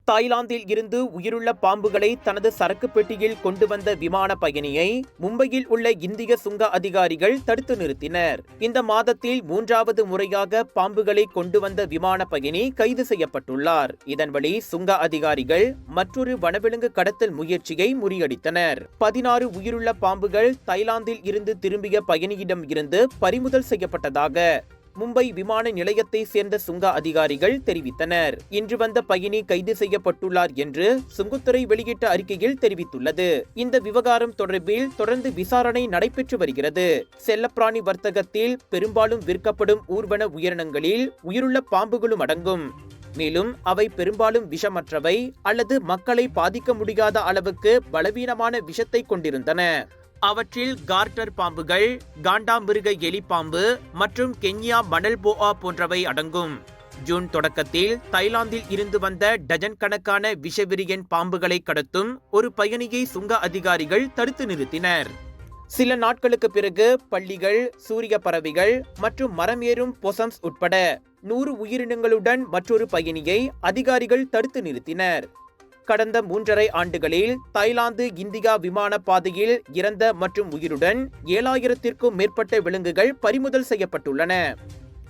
தாய்லாந்தில் இருந்து உயிருள்ள பாம்புகளை தனது சரக்கு பெட்டியில் கொண்டு வந்த விமான பயணியை மும்பையில் உள்ள இந்திய சுங்க அதிகாரிகள் தடுத்து நிறுத்தினர். இந்த மாதத்தில் 3வது முறையாக பாம்புகளை கொண்டு வந்த விமான பயணி கைது செய்யப்பட்டுள்ளார். இதன்படி சுங்க அதிகாரிகள் மற்றொரு வனவிலங்கு கடத்தல் முயற்சியை முறியடித்தனர். 16 உயிருள்ள பாம்புகள் தாய்லாந்தில் இருந்து திரும்பிய பயணியிடம் இருந்து பறிமுதல் செய்யப்பட்டதாக மும்பை விமான நிலையத்தை சேர்ந்த சுங்க அதிகாரிகள் தெரிவித்தனர். இன்று வந்த பயணி கைது செய்யப்பட்டுள்ளார் என்று சுங்கத்துறை வெளியிட்ட அறிக்கையில் தெரிவித்துள்ளது. இந்த விவகாரம் தொடர்பில் தொடர்ந்து விசாரணை நடைபெற்று வருகிறது. செல்லப்பிராணி வர்த்தகத்தில் பெரும்பாலும் விற்கப்படும் ஊர்வன உயிரினங்களில் உயிருள்ள பாம்புகளும் அடங்கும். மேலும் அவை பெரும்பாலும் விஷமற்றவை அல்லது மக்களை பாதிக்க முடியாத அளவுக்கு பலவீனமான விஷத்தை கொண்டிருந்தன. அவற்றில் கார்டர் பாம்புகள், காண்டாமிருக எலி பாம்பு மற்றும் கென்யா மணல் போஆ போன்றவை அடங்கும். ஜூன் தொடக்கத்தில் தாய்லாந்தில் இருந்து வந்த டஜன் கணக்கான விஷவிரியன் பாம்புகளை கடத்தும் ஒரு பயணியை சுங்க அதிகாரிகள் தடுத்து நிறுத்தினர். சில நாட்களுக்கு பிறகு பள்ளிகள், சூரிய பறவைகள் மற்றும் மரம் ஏறும் பொசம்ஸ் உட்பட 100 உயிரினங்களுடன் மற்றொரு பயணியை அதிகாரிகள் தடுத்து நிறுத்தினர். கடந்த 3½ ஆண்டுகளில் தாய்லாந்து இந்தியா விமான பாதையில் இறந்த மற்றும் உயிருடன் 7000த்திற்கும் மேற்பட்ட விலங்குகள் பறிமுதல் செய்யப்பட்டுள்ளன.